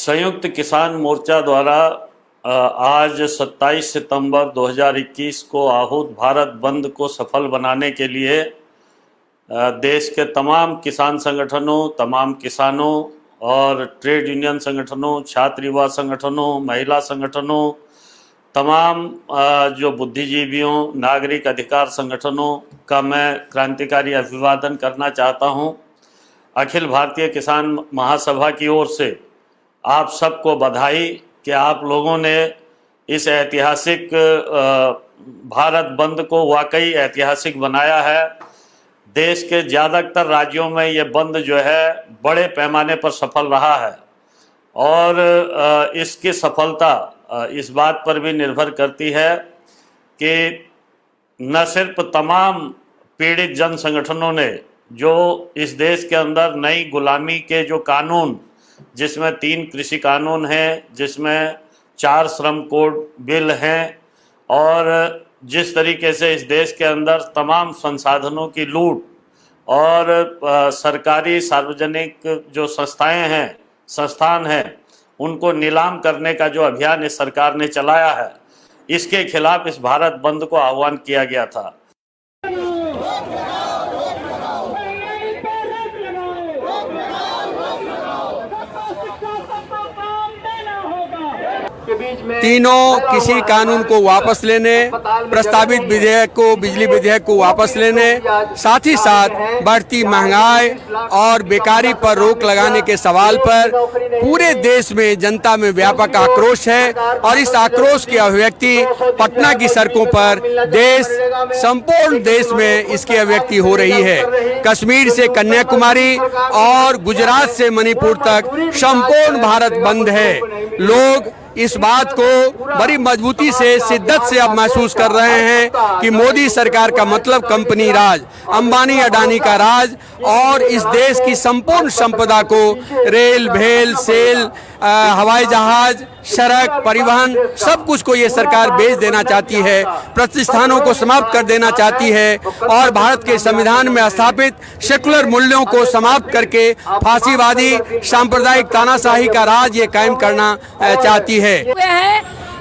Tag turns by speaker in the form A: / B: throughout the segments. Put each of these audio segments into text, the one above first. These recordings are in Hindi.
A: संयुक्त किसान मोर्चा द्वारा आज 27 सितंबर 2021 को आहूत भारत बंद को सफल बनाने के लिए देश के तमाम किसान संगठनों, तमाम किसानों और ट्रेड यूनियन संगठनों, छात्र युवा संगठनों, महिला संगठनों, तमाम जो बुद्धिजीवियों, नागरिक अधिकार संगठनों का मैं क्रांतिकारी अभिवादन करना चाहता हूं। अखिल भारतीय किसान महासभा की ओर से आप सबको बधाई कि आप लोगों ने इस ऐतिहासिक भारत बंद को वाकई ऐतिहासिक बनाया है। देश के ज़्यादातर राज्यों में ये बंद जो है बड़े पैमाने पर सफल रहा है और इसकी सफलता इस बात पर भी निर्भर करती है कि न सिर्फ तमाम पीड़ित जन संगठनों ने जो इस देश के अंदर नई गुलामी के जो कानून, जिसमें 3 कृषि कानून हैं, जिसमें 4 श्रम कोड बिल हैं और जिस तरीके से इस देश के अंदर तमाम संसाधनों की लूट और सरकारी सार्वजनिक जो संस्थान हैं उनको नीलाम करने का जो अभियान इस सरकार ने चलाया है, इसके खिलाफ इस भारत बंद को आह्वान किया गया था।
B: तीनों कृषि कानून को वापस लेने, प्रस्तावित विधेयक को, बिजली विधेयक को वापस लेने, साथ ही साथ बढ़ती महंगाई और बेकारी पर रोक लगाने के सवाल पर पूरे देश में जनता में व्यापक आक्रोश है और इस आक्रोश की अभिव्यक्ति पटना की सड़कों पर संपूर्ण देश में इसकी अभिव्यक्ति हो रही है। कश्मीर से कन्याकुमारी और गुजरात से मणिपुर तक संपूर्ण भारत बंद है। लोग इस बात को बड़ी मजबूती से, शिद्दत से अब महसूस कर रहे हैं कि मोदी सरकार का मतलब कंपनी राज, अंबानी अडानी का राज और इस देश की संपूर्ण संपदा को रेल, भेल, सेल, हवाई जहाज, सड़क, परिवहन सब कुछ को ये सरकार बेच देना चाहती है, प्रतिष्ठानों को समाप्त कर देना चाहती है और भारत के संविधान में स्थापित सेकुलर मूल्यों को समाप्त करके फांसीवादी सांप्रदायिक तानाशाही का राज ये कायम करना चाहती है।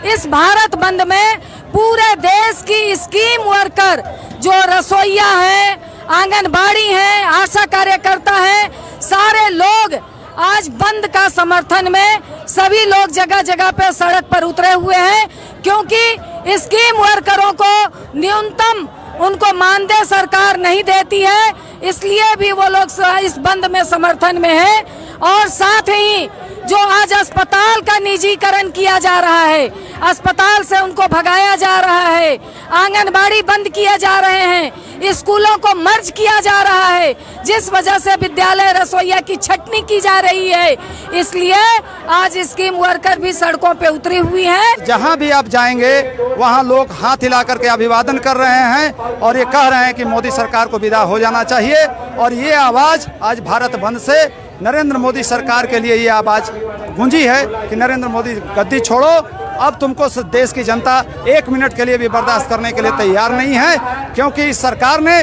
C: इस भारत बंद में पूरे देश की स्कीम वर्कर जो रसोइया है, आंगनबाड़ी है, आशा कार्यकर्ता है, सारे लोग आज बंद का समर्थन में सभी लोग जगह जगह पे सड़क पर उतरे हुए हैं, क्योंकि स्कीम वर्करों को न्यूनतम उनको मानदेय सरकार नहीं देती है, इसलिए भी वो लोग इस बंद में समर्थन में है। और साथ ही जो आज अस्पताल का निजीकरण किया जा रहा है, अस्पताल से उनको भगाया जा रहा है, आंगनबाड़ी बंद किए जा रहे हैं, स्कूलों को मर्ज किया जा रहा है, जिस वजह से विद्यालय रसोइया की छटनी की जा रही है, इसलिए आज स्कीम वर्कर भी सड़कों पे उतरी हुई हैं।
D: जहां भी आप जाएंगे वहां लोग हाथ हिला करके अभिवादन कर रहे हैं और ये कह रहे हैं कि मोदी सरकार को विदा हो जाना चाहिए। और ये आवाज आज भारत बंद से नरेंद्र मोदी सरकार के लिए ये आवाज गूंजी है कि नरेंद्र मोदी गद्दी छोड़ो, अब तुमको देश की जनता 1 मिनट के लिए भी बर्दाश्त करने के लिए तैयार नहीं है, क्योंकि इस सरकार ने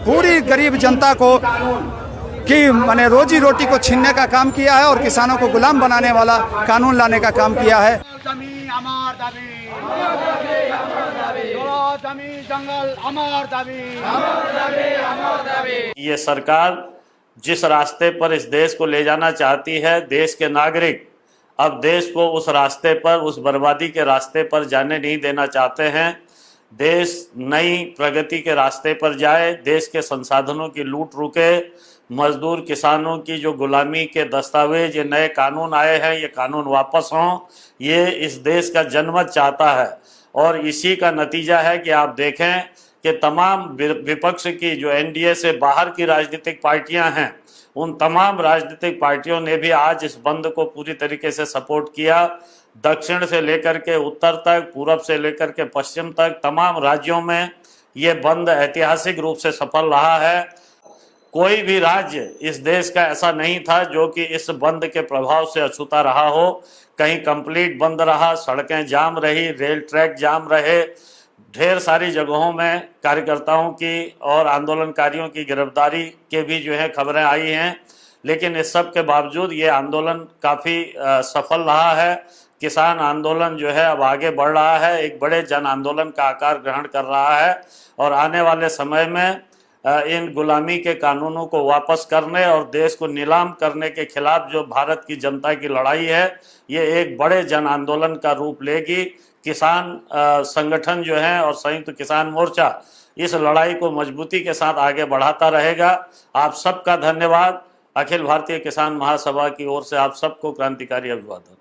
D: पूरी गरीब जनता को की माने रोजी रोटी को छीनने का काम किया है और किसानों को गुलाम बनाने वाला कानून लाने का काम किया है।
A: ये सरकार जिस रास्ते पर इस देश को ले जाना चाहती है, देश के नागरिक अब देश को उस रास्ते पर, उस बर्बादी के रास्ते पर जाने नहीं देना चाहते हैं। देश नई प्रगति के रास्ते पर जाए, देश के संसाधनों की लूट रुके, मजदूर किसानों की जो गुलामी के दस्तावेज, ये नए कानून आए हैं, ये कानून वापस हों, ये इस देश का जनमत चाहता है। और इसी का नतीजा है कि आप देखें कि तमाम विपक्ष की जो एनडीए से बाहर की राजनीतिक पार्टियां हैं, उन तमाम राजनीतिक पार्टियों ने भी आज इस बंद को पूरी तरीके से सपोर्ट किया। दक्षिण से लेकर के उत्तर तक, पूरब से लेकर के पश्चिम तक तमाम राज्यों में ये बंद ऐतिहासिक रूप से सफल रहा है। कोई भी राज्य इस देश का ऐसा नहीं था जो कि इस बंद के प्रभाव से अछूता रहा हो। कहीं कंप्लीट बंद रहा, सड़कें जाम रही, रेल ट्रैक जाम रहे, ढेर सारी जगहों में कार्यकर्ताओं की और आंदोलनकारियों की गिरफ्तारी के भी जो है खबरें आई हैं। लेकिन इस सब के बावजूद ये आंदोलन काफ़ी सफल रहा है। किसान आंदोलन जो है अब आगे बढ़ रहा है, एक बड़े जन आंदोलन का आकार ग्रहण कर रहा है और आने वाले समय में इन गुलामी के कानूनों को वापस करने और देश को नीलाम करने के खिलाफ जो भारत की जनता की लड़ाई है, ये एक बड़े जन आंदोलन का रूप लेगी। किसान संगठन जो है और संयुक्त किसान मोर्चा इस लड़ाई को मजबूती के साथ आगे बढ़ाता रहेगा। आप सबका धन्यवाद। अखिल भारतीय किसान महासभा की ओर से आप सबको क्रांतिकारी अभिवादन।